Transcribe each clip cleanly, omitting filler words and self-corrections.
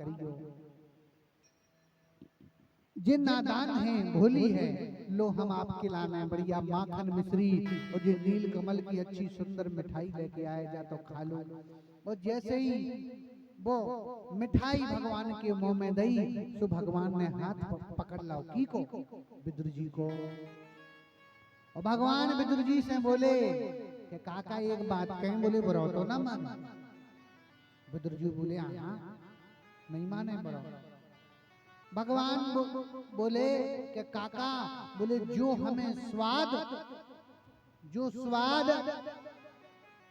करियो। जिन नादान हैं भोली है, लो हम आपके लाना है बढ़िया माखन मिश्री और जो नील कमल की अच्छी सुंदर मिठाई लेके आए जा तो खा लो। और जैसे ही वो मिठाई भगवान के मुंह में दई, सो भगवान ने हाथ पकड़ लाओ की को, विदुर जी को। और भगवान विदुर जी से बोले कि काका एक बात कहें, बोले बरो तो ना मान। विदुर जी बोले हाँ नहीं माने बरो। भगवान बोले कि काका, बोले जो हमें स्वाद, जो स्वाद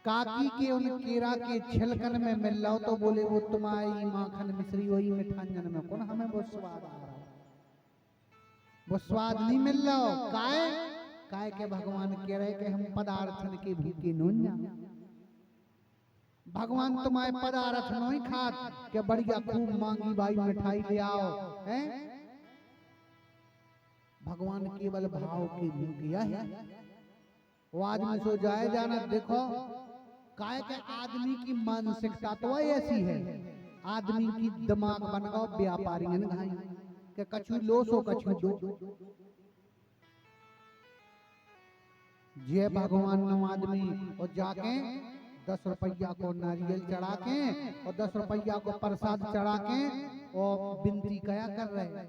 काकी के उन केरा के छिलकन में मिल रहा हो, तो बोले वो तुम्हारी माखन मिश्री वही मिठांजन में कौन हमें वो स्वाद आ रहा हो, वो स्वाद नहीं मिल रहा हो। काहे काहे के भगवान कह रहे कि हम पदार्थन के भूखे नोन्या। भगवान तुम्हारे पदार्थ नहीं खात के बढ़िया खूब मांगी भाई मिठाई ले आओ हैं। भगवान केवल भाव की भूखिया है। वो आदमी सो जाए जाना देखो, काहे के आदमी की मानसिकता तो ऐसी है, आदमी की दिमाग बनाओ व्यापारी घाई के कछु लो सो कछु दो। जे भगवान नो आदमी और जाके 10 रुपया को नारियल चढ़ा के और 10 रुपया को प्रसाद चढ़ा के और विनती कया कर रहे,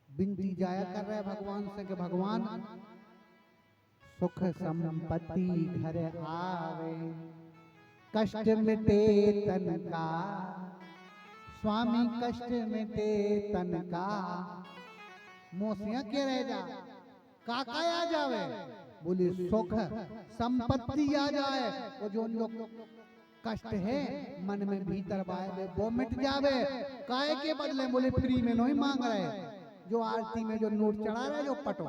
विनती जाया कर रहे भगवान से कि भगवान सुख संपत्ति घर आवे, कष्ट मिटे तन का, स्वामी कष्ट मिटे तन का। मोसिया के रह जा काका आ जावे, बोले सुख संपत्ति आ जाए, और जो लोग कष्ट है मन में भीतर बाए वो मिट जावे। काहे के बदले, बोले फ्री में नहीं मांग रहे, जो आरती में जो नोट चढ़ा रहे जो पटो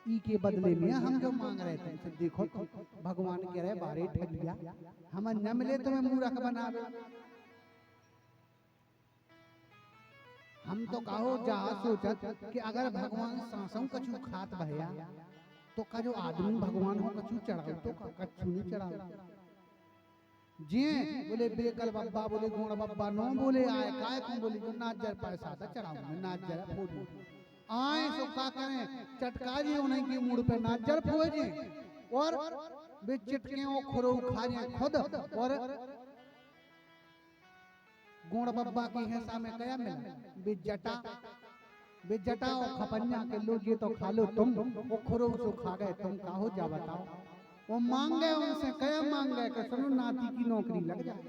ई के बदले में हम जो मांग रहे थे। तो देखो भगवान कह रहे बारे ठगिया, हम न मिले तुम्हें मूर्ख बना दो। हम तो कहो जा सोचत कि अगर भगवान सांसों कछु खात भैया तो का जो आदमी भगवान हो कछु चढ़ाओ तो कछु नहीं चढ़ाओ। जी बोले बेकल बब्बा, बोले गुण बब्बा नो बोले आए काय को, बोले जो नाच जर पैसा चढ़ाओ नाच जरा फोड़ आए सो का करें चटका जी उन्हें की मुड़ पे नाच जर फोजे और वे चिटके ओ खुरो खा जाए खुद। और गुण बब्बा की हिस्सा में कया मिला बेजटा और खपन्या के लो ये तो खा लो तुम, वो खुरो सो खा गए तुम काहो जा बताओ। वो मांग गए उनसे कया मांग गए कि सुनो नाती की नौकरी लग जाए।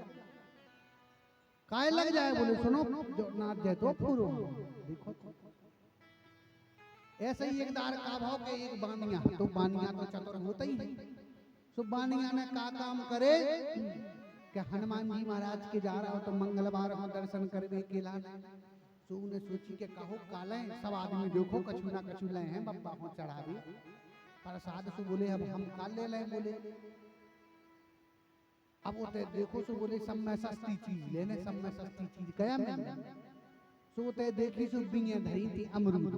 काय लग जाए, बोले सुनो जो नाच जाए तो पूरो। देखो ऐसे ही एक दार का भाव के एक बानिया, तो बानिया तो चतुर होता ही है। सो बानिया ने का काम करे कि हनुमान जी महाराज के जा रहा हो तो मंगलवार हो दर्शन करवे के लाने। सो ने सोची के कहो काले सब आदमी देखो कछु ना कछु ले हैं बब्बा को चढ़ावे प्रसाद। सो बोले अब हम काल ले लें, बोले अब वो देखो सो बोले सब में सस्ती चीज लेने, सब में सस्ती चीज कया मिलने। सो ते देखी सो बिंगे धरी थी अमरूद।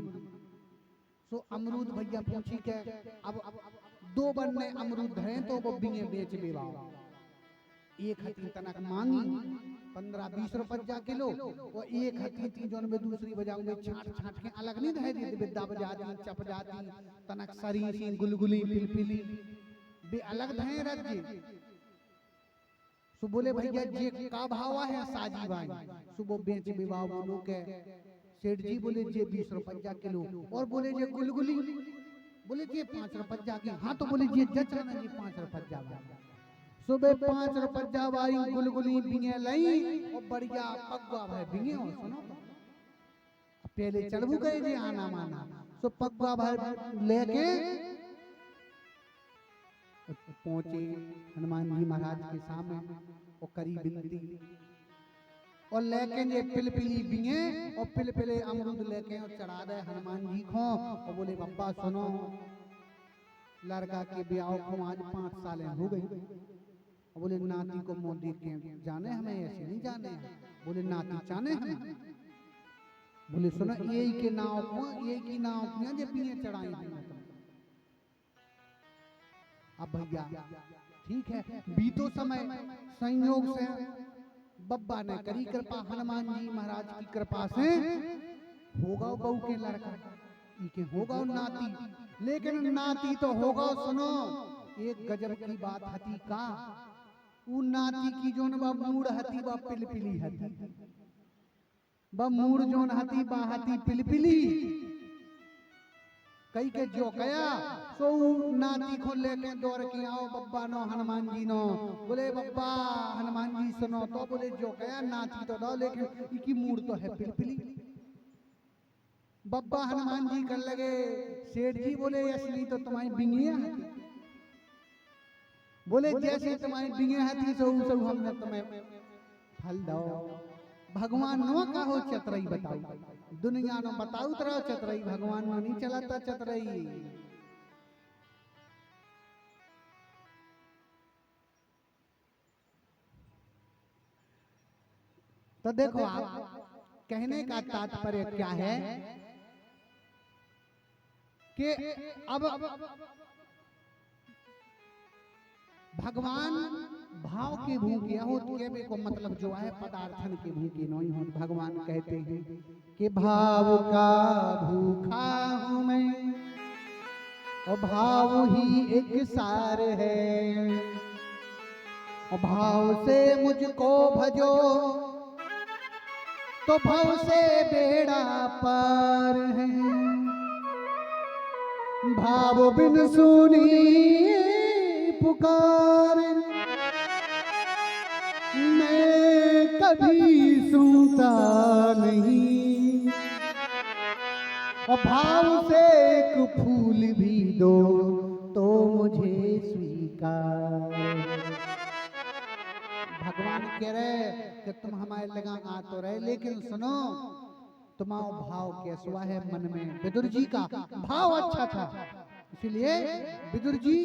सो अमरूद भैया पूछी के अब 2 बनने अमरूद धरे तो वो बिंगे बेच बेवाओ। एक हथी तनक मांगी 15-20 रुपया किलो, और एक हथी थी जो में दूसरी बजाऊ में छाट छाट के अलग नहीं धरे दी, विद्या बजाती चप जाती तनक सरीसी गुलगुली पिलपिली बे अलग धरे रज्जे। सो बोले भैया जे का भाव है साजी भाई, सो वो बेच बेवाओ बोलो के सेठ जी बोले जे 20 रुपया किलो, और बोले जे गुलगुली बोले जे 5 रुपया की। हाँ तो बोले जे जचना जी 5 रुपया। सुबह 5 रुपया वाली गुलगुली बिंगे लई और बढ़िया पग्गा भाई बिंगे हो। सुनो पहले चढ़बू गए जे आना माना, सो पग्गा भाई लेके पहुंचे हनुमान जी महाराज के सामने और करी विनती, और लेके ये पिलपिली बिंगे और पिलपिले अमरूद लेके और चढ़ा दे हनुमान जी को। और बोले बब्बा सुनो लड़का के ब्याह को आज 5 साल हो गई। बोले नाती को मुंह देख के जाने हमें ऐसे नहीं जाने हैं। बोले नाती जाने हमें। बोले सुनो यही के नाव को यही की नाव को जे पिए चढ़ाई हैं। अब भैया ठीक है बीतो समय संयोग से बब्बा ने करी कृपा, हनुमान जी महाराज की कृपा से होगा बहू के लड़का, इके होगा नाती, लेकिन नाती तो होगा। सुनो एक गजब की बात हती का, उ नाती की जोन बा मूड हती बा पिलपिली हती, बा मूड जोन हती बा हती पिलपिली। कई के जो कया सो नाती को लेके दौड़ के आओ बब्बा नो हनुमान जी नो, बोले बब्बा हनुमान जी सुनो, तो बोले जो कया नाती तो दो, लेकिन इकी मूड तो है पिलपिली। बब्बा हनुमान जी कर लगे, सेठ जी बोले असली तो तुम्हारी बिंगिया हती, बोले जैसे तुम्हारी बिंगिया हती सो सब हमने तुम्हें फल दो। भगवान नो का हो चतरई बताऊ, दुनिया नो बताऊ तरह चतरई, भगवान नो नहीं चलाता चतरई। तो देखो आप कहने का तात्पर्य क्या है कि अब भगवान भाव के भूखे हो के को मतलब जो है पदार्थन के भूखे नहीं हो। भगवान कहते हैं कि भाव का भूखा हूं मैं और भाव ही एक सार है, और भाव से मुझको भजो तो भाव से बेड़ा पार है। भाव बिन सुनी पुकार मैं कभी सुनता नहीं, और भाव से एक फूल भी दो तो मुझे स्वीकार। भगवान कह रहे कि तुम हमारे लगा आ तो रहे, लेकिन सुनो तुम्हारा भाव कैसा है मन में। विदुर जी का भाव अच्छा था, इसलिए विदुर जी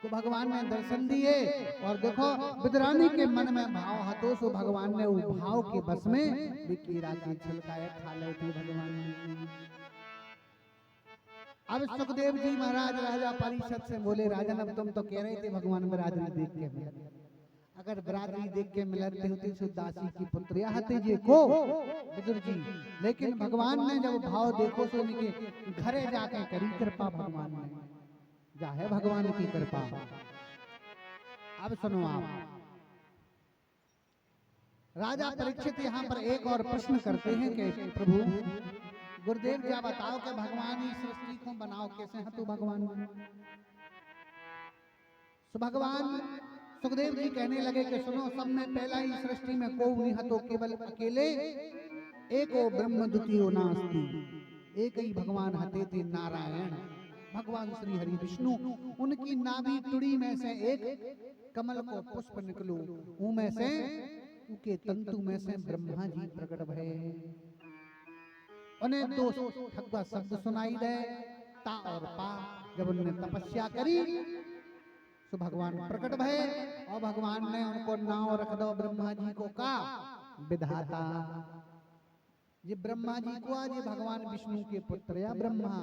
को भगवान ने दर्शन दिए। और देखो विदुरानी के मन में भाव हतो सो भगवान ने वो भाव के बस में विकीरा के छिलकाए खा ले थे भगवान ने। अब सुखदेव जी महाराज राजा परिषद से बोले, राजन अब तुम तो कह रहे थे भगवान बरादरी देख के मिलते, अगर बरादरी देख के मिलते होते सुदासी की पुत्रिया हते जे को विदुर जी, लेकिन भगवान ने जब भाव देखो तो उनके घरे जाके करी कृपा, भगवान ने जा है भगवान की कृपा। अब सुनो आप, राजा परीक्षित यहाँ पर एक और प्रश्न करते हैं कि प्रभु गुरुदेव क्या बताओ कि भगवान ही सृष्टि को बनाओ कैसे है, तो भगवान तो भगवान सुखदेव जी कहने लगे कि सुनो सब में पहला ही सृष्टि में को नहीं हतो, केवल अकेले एको ब्रह्म द्वितीयो नास्ति, एक ही भगवान हते थे नारायण भगवान श्री हरि विष्णु। उनकी नाभि तुड़ी में से एक कमल को पुष्प निकलो, उनमें से उनके तंतु में से ब्रह्मा जी प्रकट भये। उन्हें दो ठगवा शब्द सुनाई दे ता और पा। जब उन्होंने तपस्या करी तो भगवान प्रकट भये और भगवान ने उनको नाम रख दो ब्रह्मा जी को का विधाता। ये ब्रह्मा जी को आज भगवान विष्णु के पुत्र या ब्रह्मा।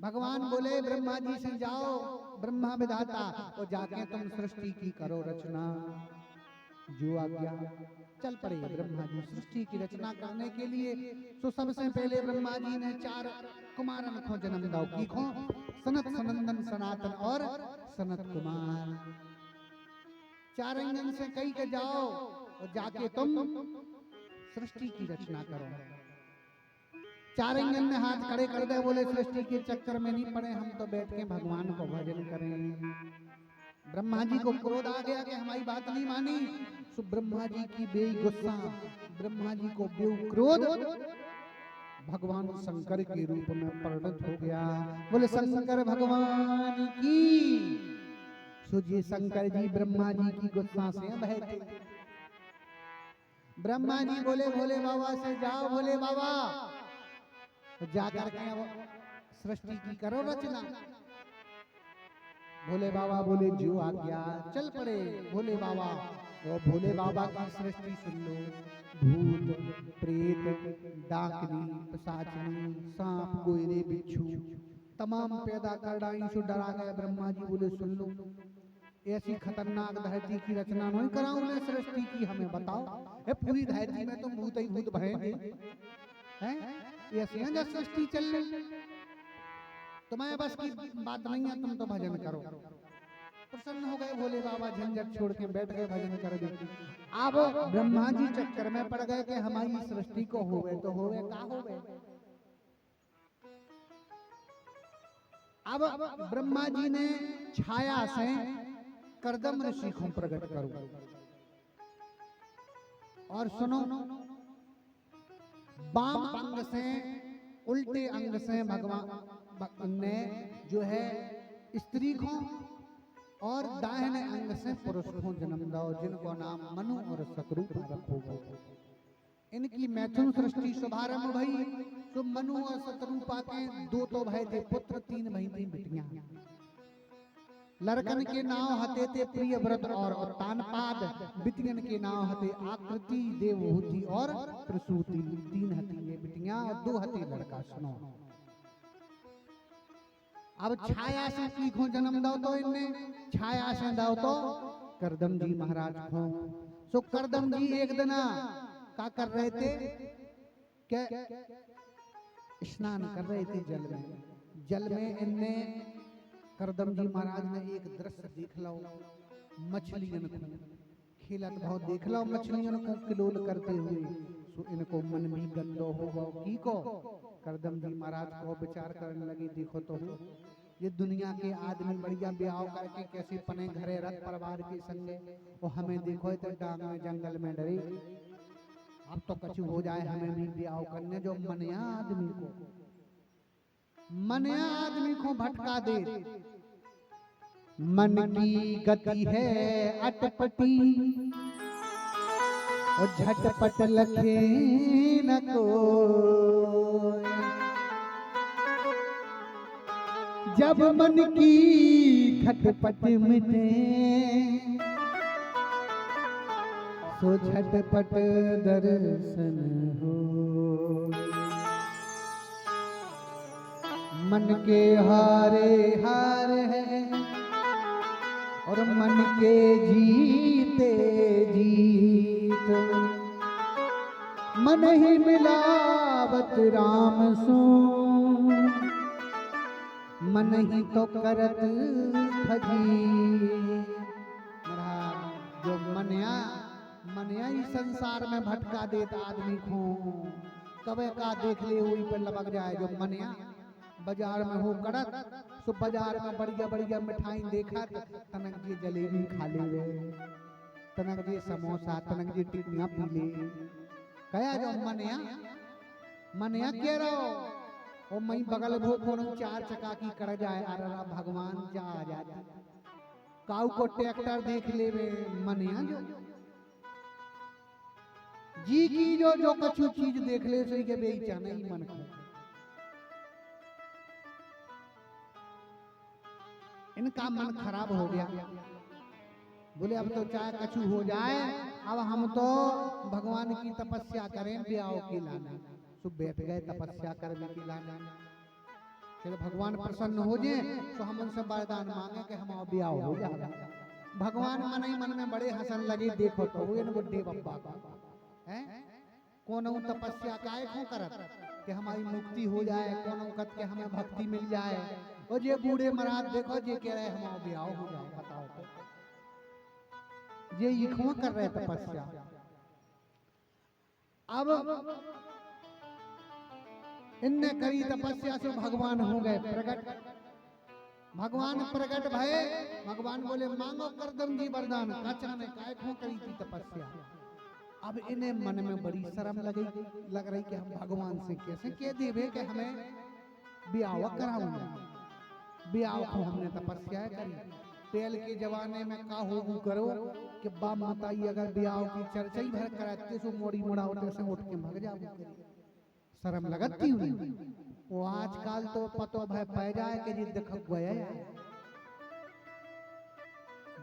भगवान बोले ब्रह्मा जी से जाओ ब्रह्मा विधाता, और जाके तुम सृष्टि की करो रचना। जो आज्ञा चल पड़े ब्रह्मा जी सृष्टि की रचना करने के लिए। तो सबसे पहले ब्रह्मा जी ने 4 कुमारन को जन्म दो की को सनत सनंदन सनातन और सनत कुमार। 4 अंगन से कही के जाओ और जाके तुम सृष्टि की रचना करो। 4 अंगन में हाथ खड़े कर दे, बोले सृष्टि के चक्कर में नहीं पड़े, हम तो बैठ के भगवान को भजन करें। ब्रह्मा जी को क्रोध आ गया कि हमारी बात नहीं मानी, तो ब्रह्मा जी की बेगुस्सा, ब्रह्मा जी को बेउ क्रोध भगवान शंकर के रूप में परिणत हो गया। बोले शंकर भगवान की। सुजिए शंकर जी ब्रह्मा जी की गुस्सा से भय थे। ब्रह्मा जी बोले भोले बाबा से जाओ भोले बाबा, जाकर के सृष्टि की करो रचना। भोले बाबा बोले जो आज्ञा चल पड़े भोले बाबा। और भोले बाबा की सृष्टि सुन लो, भूत प्रेत डाकनी पिशाचनी सांप गोयरे बिच्छू तमाम पैदा कर डाई। सो डरा गए ब्रह्मा जी बोले सुन लो ऐसी खतरनाक धरती की रचना नहीं कराऊं मैं सृष्टि की, हमें बताओ। ए पूरी धरती में तो भूत ही भूत भरेंगे हैं, ऐसी है जब सृष्टि चल रही। तुम्हें बस की बात नहीं है, तुम तो भजन करो। प्रसन्न हो गए भोले बाबा, झंझट छोड़ के बैठ गए भजन कर दे। अब ब्रह्मा जी चक्कर में पड़ गए कि हमारी सृष्टि को होवे तो होवे, का होवे। अब ब्रह्मा जी ने छाया से कर्दम ऋषि को प्रकट करो। और सुनो, बाम अंग से उल्टे अंग से भगवान ने जो है स्त्री को और दाहिने अंग से पुरुष को जन्म दो, जिनको नाम मनु और शतरूप रखो। इनकी मैथुन सृष्टि शुभारंभ भई। तो मनु और शतरूपा के दो तो भाई थे पुत्र, तीन भाई थी बेटियां। लड़कन के नाम हते थे प्रियव्रत और तानपाद, बिटियन के नाम हते आकृति, देवहूति और प्रसूति। तीन हती ये बिटियां और दो हते लड़का। सुनो, अब छाया से की को जन्म दो तो इनने छाया से दो तो करदम जी महाराज को। सो करदम जी एक दिन क्या कर रहे थे, क्या स्नान कर रहे थे जल में। जल में इनने करदम जी महाराज ने एक दृश्य देख लो, मछलियन को खेलत बहुत देख लो, मछलियन को किलोल करते हुए। सो इनको मन भी गंदो हो की को। करदम जी महाराज को विचार करने लगे, देखो तो ये दुनिया के आदमी बढ़िया ब्याह करके कैसे पने घरे रथ परिवार के संगे, और हमें देखो तो डांग में जंगल में डरे। अब तो कछु हो जाए, हमें भी ब्याह करने। जो मनिया आदमी को भटका दे। मन की गति है अटपटी और झटपट लखे न कोई। जब मन की खटपट मिटे सो झटपट दर्शन हो। मन के हारे हार है और मन के जीते जीत। मन ही मिलावत राम सो, मन ही तो करत भजी। जो मनया ही संसार में भटका देता आदमी को। कबे का देख ले वही पे लपक जाए। जो मनया बाजार में हो कड़क, सो बाजार में बढ़िया बढ़िया मिठाई देखा, तनक जी जलेबी खा ले, तनक जी समोसा, तनक जी टिक्कियां पी ले। कया जो मनया कह रहो और मई बगल भो कोनो चार चका की कर जाए। अरे भगवान जा आ जाती। काऊ को ट्रैक्टर देख ले मनया जो जी की जो कछु चीज देख ले सही के बेईचा नहीं मन को। इनका मन खराब हो गया। बोले अब तो चाहे कछु हो जाए, अब हम तो भगवान की तपस्या करें ब्याह की लाना। सो बैठ गए तपस्या करने की लाना। चलो भगवान प्रसन्न हो जाए तो हम उनसे वरदान मांगे कि हमारा ब्याह हो जाएगा। भगवान मन ही मन में बड़े हंसन लगे। देखो तो वो इन बुड्ढे बप्पा का हैं कौन तपस्या काहे को करत कि हमारी मुक्ति हो जाए, कौन कत के हमें भक्ति मिल जाए। और ये बूढ़े महाराज देखो जे कह रहे हमारा ब्याह हो जाए। बताओ तो ये इखवा कर रहे तपस्या। अब इनने करी तपस्या से भगवान हो गए प्रकट। भगवान प्रकट भये। भगवान बोले मांगो करदम जी वरदान। काचा ने काय को करी थी तपस्या। अब इन्हें मन में बड़ी शर्म लग रही कि हम भगवान से कैसे कह देवे कि हमें ब्याह कराऊंगा। ब्याह को हमने तपस्या करी। तेल के जमाने में का हो करो कि बाप माताई अगर ब्याह की चर्चा ही भर कराते सो मोड़ी मोड़ावटे से उठ के भाग जाओ। शर्म लगती हुई वो आजकल तो पतो भय पै जाए कि जी देख गया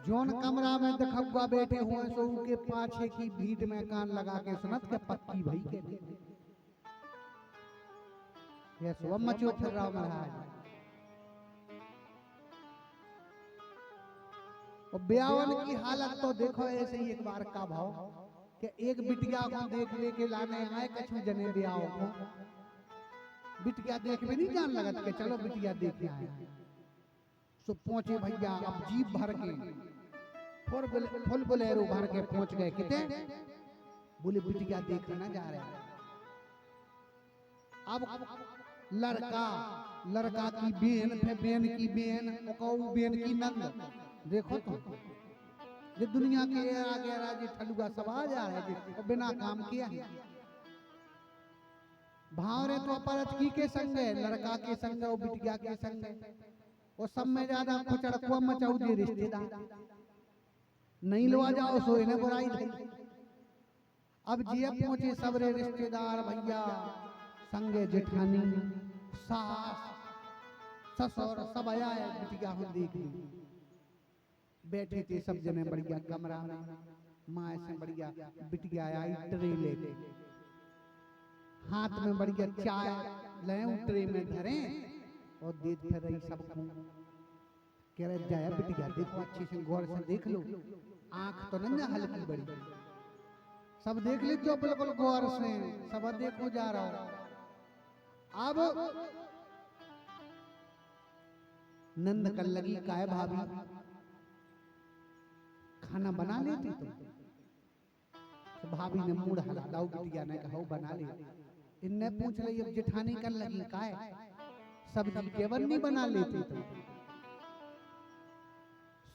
जोन कमरा में देखा बैठे हुए सो उनके पाछे की भीड़ में कान लगा के सुनत के पक्की भई के ये सब मचो फिर रहा महाराज। और ब्यावन की हालत तो देखो ऐसे ही एक बार का भाव कि एक बिटिया को देख लेके लाने आए कछु जने ब्याह को, बिटिया देख में नहीं जान लगत के चलो बिटिया देखे आए। सो पहुंचे भैया, अब जीप भर के फुल बोलेरो भर के पहुंच गए किते, बोले बिटिया देखना जा रहे हैं। अब लड़का की बेन, फिर बेन की बेन, बेन की नंद, देखो तो ये दुनिया के आगे राजी ठलुआ सब आ जा रहे हैं बिना काम किया। भावरे तो अपरच की के संग है, लड़का के संग और बिटिया के संग है, और सब में ज्यादा खुचड़कुआ मचाऊ दे रिश्तेदार, नहीं लो आ जाओ सो इन्हें बुराई थी। अब जिया पहुंचे सबरे रिश्तेदार भैया, संगे जेठानी, सास, ससुर सब आया है, बिटिया हम देख ली। बैठे थे सब जने बढ़िया कमरा में, माँ से बढ़िया बिटिया आई ट्रे लेके, हाथ में बढ़िया चाय ले ट्रे में धरे और देख फिर रही सबको, कह रहे जाया बिटिया देखो अच्छे से गौर से देख लो, आंख तो न हल्की बड़ी, सब देख लीजिए बिल्कुल गौर से, सब देखो जा रहा हो। अब नंद कर लगी काय भाभी खाना बना लेती तुम, तो भाभी ने मूड हला दाऊ बिटिया ने कहा बना ले। इनने पूछ रही अब जेठानी कर लगी काय सब्जी केवल नहीं बना लेती तुम,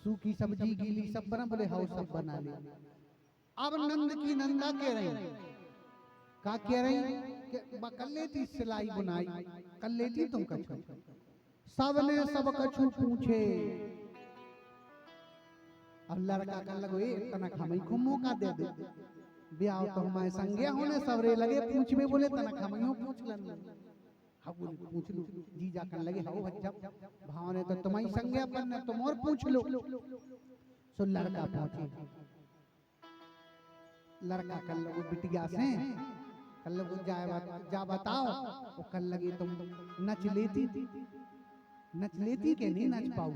सूखी सब्जी गीली सब बना, बोले हाउ सब बना ले। अब नंद की नंदा कह रही, का कह रही कि कर लेती सिलाई बुनाई, कर लेती तुम कछु, सबने सब कछु पूछे। अब लड़का कर लगो तनक हमें को मौका दे दे, ब्याह तो हमारे संगे होने सबरे लगे पूछ में, बोले तनक हमें पूछ लन, हाँ बोले पूछ लो जी जा कर लगे हाँ बच्चा भाव ने तो तुम्हारी संगे अपन ने तुम और पूछ लो। सो लड़का पहुंचे, लड़का कर लगो बिटिया से कर लगो जा बताओ, वो कर लगे तुम नच लेती के नहीं नच पाऊ,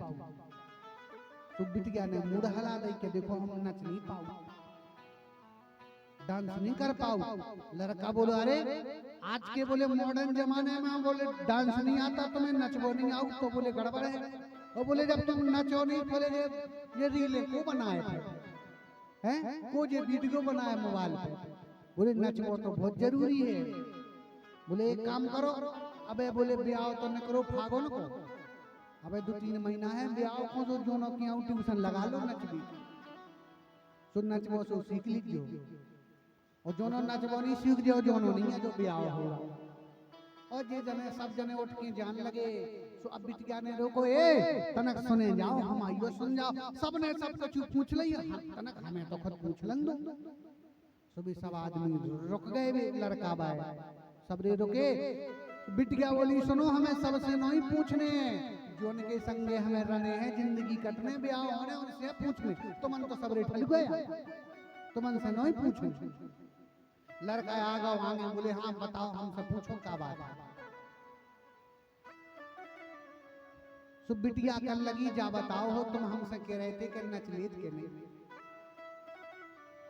तो बिटिया ने मुड़ हला दे के देखो हम नच नहीं पाऊ, डांस नहीं कर पाऊ। लड़का बोलो अरे आज के बोले मॉडर्न जमाने में बोले डांस नहीं आता तुम्हें, नचबो नहीं आऊ, तो बोले गड़बड़ है। और बोले जब तुम नचो नहीं, बोले ये रीले को बनाए थे हैं, को ये वीडियो बनाए मोबाइल पे, बोले नचबो तो बहुत जरूरी है। बोले एक काम करो, अबे बोले ब्याह तो न करो फागुन को, अबे 2-3 महीना है ब्याह को, तो जोनो की ट्यूशन लगा लो नचबी, सो नचबो सो सीख लीजियो, और जोनो नचबो नहीं सीख जाओ जोनो नहीं है जो ब्याह हो। और ये जने सब जने उठ के जान लगे, सो अब बिटिया ने रोको ए तनक सुने जाओ, हम आइयो सुन जाओ, सबने सब कुछ पूछ लिया, तनक हमें तो खुद पूछ लन दो। सो भी सब आदमी रुक गए, लड़का बाय सबरे रुके, बिटिया बोली सुनो हमें सबसे नहीं पूछने, जो उनके संगे हमें रहने हैं जिंदगी कटने ब्याह होने उनसे पूछने, तुमन तो सबरे ठल गया, तुमन से नहीं पूछने। लड़का आगा आगे बोले हाँ बताओ हमसे पूछो क्या बात है। सो बिटिया कर लगी जा बताओ हो तुम हमसे कह रहे थे कि नचलेत के नहीं,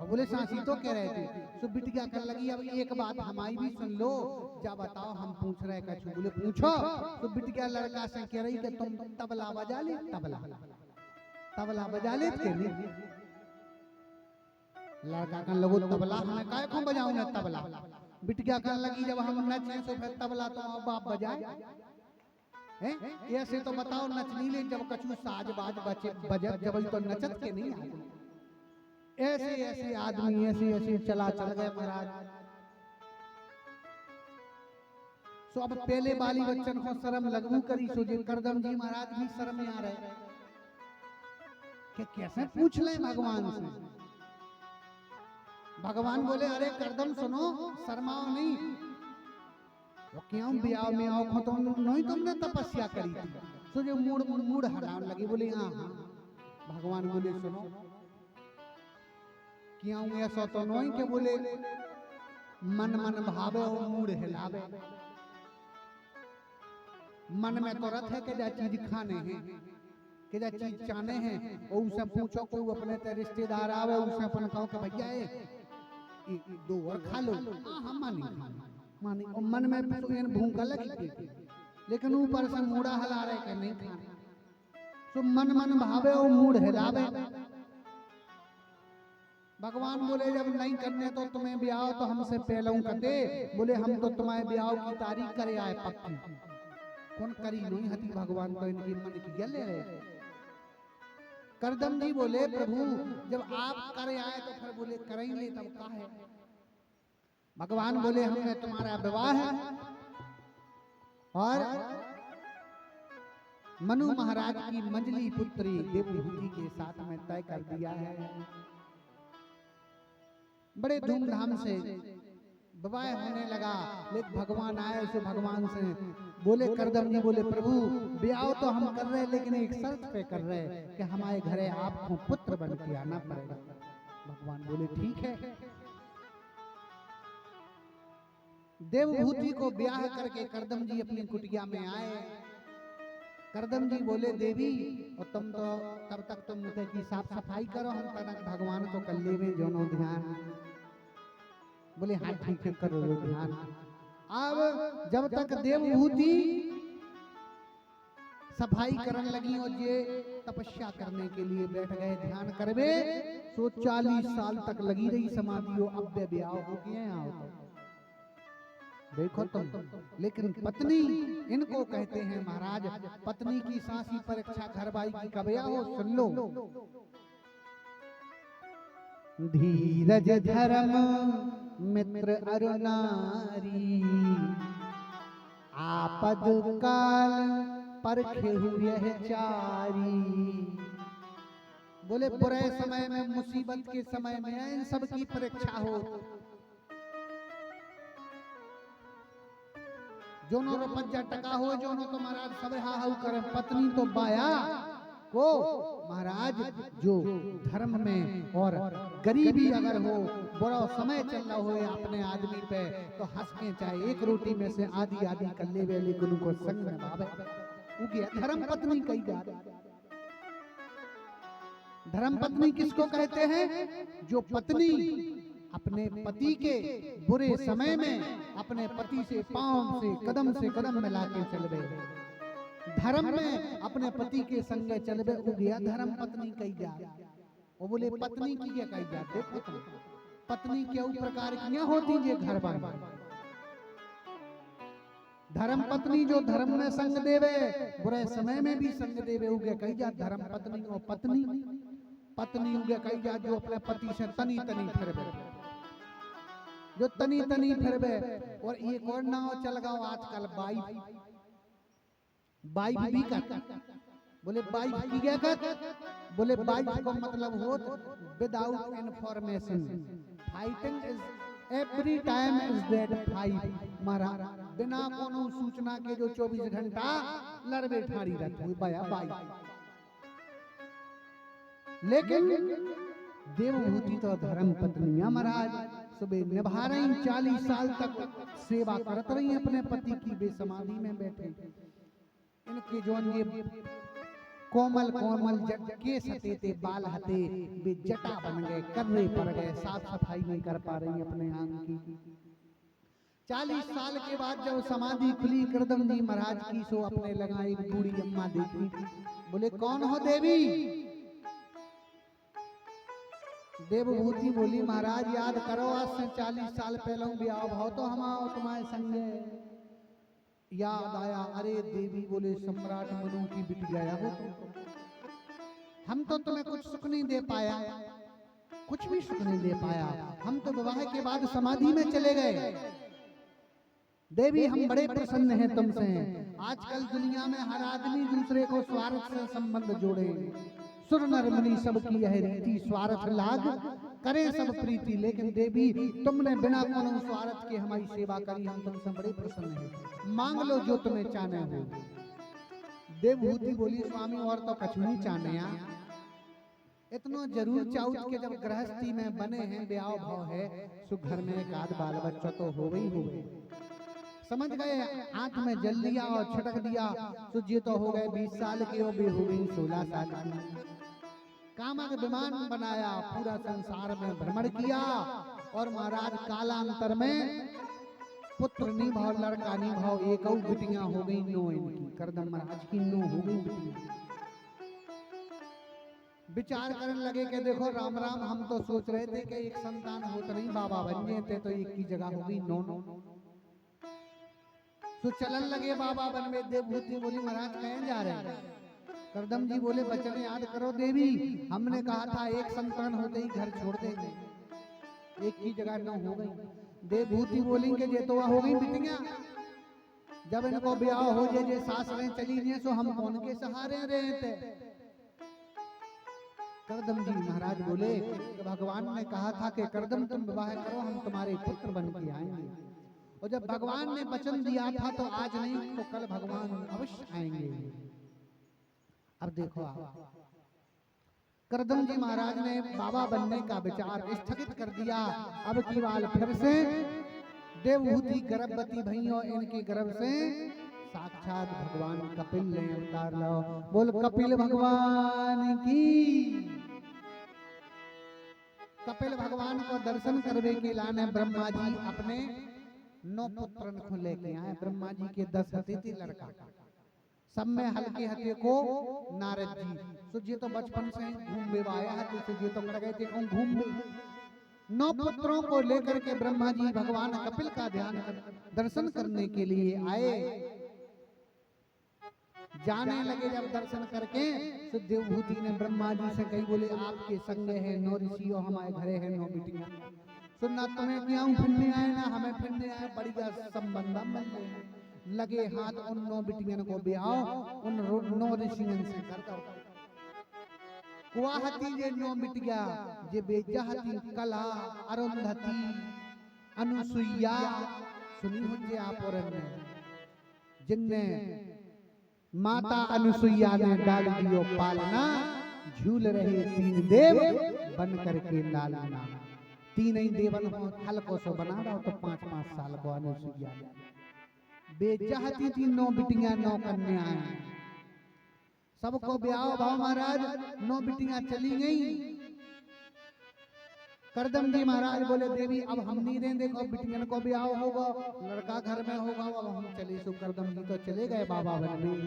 बोले सासी तो कह रहे थे। सो बिटिया कर लगी अब एक बात हमारी भी सुन लो, जा बताओ हम पूछ रहे कछु, बोले पूछो। तो बिटिया लड़का से कह रही कि तुम तबला बजा ले, तबला बजा ले के नहीं। लड़का कहने लगो तबला हमें काय को बजाऊंगा तबला। बिटिया कहने लगी जब हम नचे तो फिर तबला तो अब आप बजाए हैं, ऐसे तो बताओ नच नहीं ले, जब कछु साज बाज बजत जब तो नचत के नहीं आए। ऐसे ऐसे आदमी ऐसे चला चल गए महाराज। सो अब पहले बाली बच्चन को शर्म लगू करी, सो जे करदम जी महाराज भी शर्म में आ रहे कि कैसे पूछ ले भगवान से। भगवान बोले अरे करदम सुनो शर्माओ नहीं, वो क्यों ब्याह में आओ खो तुम नहीं, तुमने तपस्या करी थी। सो जो मूड हटाने लगी, बोले हाँ हाँ। भगवान बोले सुनो क्यों ऐसा तो नहीं के बोले मन मन भावे और मूड हिलावे, मन में तो रथ है कि जा चीज खाने हैं कि जा चीज चाहने हैं और उनसे पूछो कोई अपने ते रिश्तेदार आवे उनसे अपन कहो कि भैया ये दो और खा लो, हाँ हम मानी और मन में भूख लगी, लेकिन ऊपर से मूड़ा हिला रहे कि नहीं खाना। तो मन मन भावे और मूड हिलावे। भगवान बोले जब नहीं करने तो तुम्हें ब्याह तो हमसे पहले कहते, बोले हम तो तुम्हारे ब्याह की तारीख करे आए पक्की, कौन करी नहीं हती भगवान तो इनकी मन की गले रहे। करदम जी बोले प्रभु जब आप करे आए तो फिर बोले करेंगे तब का है। भगवान बोले हमने तुम्हारा विवाह है और मनु महाराज की मंजली पुत्री देवहूति के साथ में तय कर दिया है। बड़े धूमधाम से विवाह होने लगा। लेकिन भगवान आए सो भगवान से बोले करदम जी बोले प्रभु ब्याह तो हम कर रहे हैं लेकिन एक शर्त पे कर रहे हैं कि हमारे घरे आपको पुत्र बन के आना पड़ेगा। भगवान बोले ठीक है। देवहूति को ब्याह करके करदम जी अपनी कुटिया में आए। करदम जी बोले देवी और तुम तो तब तक तुम मुझे की साफ सफाई करो, हम तनक भगवान को कर ले जोनो ध्यान। बोले हाँ ठीक है करो ध्यान। अब जब तक देवहूति सफाई करने लगी और ये तपस्या करने के लिए बैठ गए ध्यान करवे, तो 40 साल तक लगी रही समाधि। अब ब्याह हो गए आओ देखो तुम। लेकिन पत्नी इनको कहते हैं महाराज पत्नी की सांसी परीक्षा घरवाई की कबया हो सुन लो। धीरज धर्म मित्र अरुणारी आपद काल परखे हुए चारी। बोले बुरे समय में मुसीबत के समय में इन सब की परीक्षा हो। जोनो रुपया टका हो जोनो तो महाराज सब हाउ करे। पत्नी तो बाया को महाराज जो धर्म में और गरीबी अगर हो बुरा समय चल रहा हो अपने आदमी पे तो हंस के चाहे एक रोटी में से आधी आधी कर ले वे, लेकिन उनको संग में भावे उगे धर्म पत्नी कही जा। धर्म पत्नी किसको कहते हैं? जो पत्नी अपने पति के बुरे समय में अपने पति से पांव से कदम मिला के चलबे, धर्म में अपने पति के संगे चलबे हो गया धर्म पत्नी कही जा। वो बोले पत्नी की क्या कही जाते? पत्नी क्या प्रकार की होती जे घर बार। धर्म पत्नी जो धर्म में संग देवे बुरे समय में भी संग देवे हो गया कही जा धर्म पत्नी। और पत्नी पत्नी हो गया कही जा जो अपने पति से तनी तनी फिरबे, जो तनी तनी फिरबे। और एक और नाव चल गया आजकल बाइफ भी कर। बोले बाइफ की क्या कर? बोले बाइफ को मतलब हो without information. Fighting is every time is that fight मारा बिना कोनो सूचना के जो 24 घंटा लड़बे ठाड़ी रहते हुए बाया बाइफ। लेकिन देवहूति तो धर्म पत्नी महाराज सुबह निभा रही 40 साल तक सेवा करत रही अपने पति की। वे समाधि में बैठे इनके जोन ये कोमल कोमल जट के सते थे बाल हते वे जटा बन गए, कर्रे पड़ गए, साफ सफाई नहीं कर पा रही अपने आंग की। 40 साल के बाद जब समाधि खुली करदम जी महाराज की सो अपने लगाई बूढ़ी अम्मा देखी। बोले कौन हो देवी? देवहूति बोली महाराज याद करो आज से 40 साल पहले ब्याह भाव तो हम आओ तुम्हारे संगे। याद आया अरे देवी बोले सम्राट मनु की बिट गया हो, हम तो तुम्हें कुछ सुख नहीं दे पाया, कुछ भी सुख नहीं दे पाया। हम तो विवाह के बाद समाधि में चले गए। देवी हम बड़े प्रसन्न हैं तुमसे। आजकल दुनिया में हर आदमी दूसरे को स्वार्थ से संबंध जोड़े। सुर नर मुनि सबकी यह रीति स्वार्थ लाग करे सब प्रीति। लेकिन देवी तुमने बिना कोनो स्वार्थ के हमारी सेवा करी, हम तुमसे बड़े प्रसन्न हैं। मांग लो जो तुम्हें चाहना हो। देवहूति बोली स्वामी और तो कछु नहीं चाहने इतना जरूर चाहूत के जब गृहस्थी में बने हैं ब्याह भाव है सो घर में एक आध बाल बच्चा तो हो गई हो। समझ गए, हाथ में जल लिया और छिटक दिया। तो ये तो हो गए 20 साल के, और बे हो गई 16 साल की। कामक विमान बनाया, पूरा संसार में भ्रमण किया, और महाराज कालांतर में पुत्र नहीं भाव, लड़का नहीं भाव, एक बिटियां हो गई 9 इनकी। करदम महाराज की 9 हो गई बिटियां। विचार करने लगे कि देखो राम राम, हम तो सोच रहे थे कि एक संतान हो तो नहीं बाबा बन गए थे, तो एक की जगह हो गई 9। तो चलन लगे बाबा बन में। देवभूति बोली महाराज कहीं जा रहे हैं? करदम जी बोले बचन याद करो देवी, हमने कहा था एक संतान होते ही घर छोड़ देंगे, एक की जगह 9 हो गई। देवभूति बोलेंगे ये तो हो गई बिटियां, जब इनको ब्याह हो जे सासरें चली नहीं, तो हम कौन के सहारे रहे थे? करदम जी महाराज बोले भगवान ने कहा था कि करदम तुम विवाह करो, हम तुम्हारे पुत्र बन के आएंगे। और जब भगवान ने वचन दिया था तो आज नहीं तो कल भगवान अवश्य आएंगे। अब देखो आप, करदम जी महाराज ने बाबा बनने का विचार स्थगित कर दिया। अब की बार फिर से देवभूति गर्भवती भई, और इनके गर्भ से साक्षात भगवान कपिल ने अवतार लो। बोल कपिल भगवान की। कपिल भगवान को दर्शन करने के लाने ब्रह्मा जी अपने 9 पुत्रन को लेके आए। ब्रह्मा जी के 10 अतिथि लड़का, सब में हल्के हल्के को नारद जी। तो ये तो बचपन से घूम बेवाया है, तो ये तो कर गए थे घूम। 9 पुत्रों को लेकर के ब्रह्मा जी भगवान कपिल का ध्यान दर्शन करने के लिए आए। जाने लगे जब दर्शन करके, तो देवभूति ने ब्रह्मा जी से कही बोले आपके संग है 9 ऋषि और हमारे घरे है 9 बिटियां। सुनना तुम्हें क्या फिरने आए ना हमें फिरने आए, बढ़िया संबंध बन गए। लगे हाथ उन 9 बिटियन को ब्याह उन 9 ऋषियों से कर दो। कुआहती ये 9 बिटिया, ये बेजहती कला अरुंधति अनुसुईया, सुनी होंगे आप और जिनने माता अनुसुईया ने डाल दियो पालना, झूल रहे 3 देव बन करके लालना। 3 ही देवन हो हल को सो बना रहा तो 5-5 साल को अनुसुईया बेचाहती थी 9 बिटियां 9 कन्याएं। सबको ब्याह भाव महाराज 9 बिटियां चली गई। करदम जी महाराज बोले देवी अब हम नहीं दें, देखो बिटियन को ब्याह होगा, लड़का घर में होगा, अब हम चले। सो करदम जी तो चले गए बाबा बन में।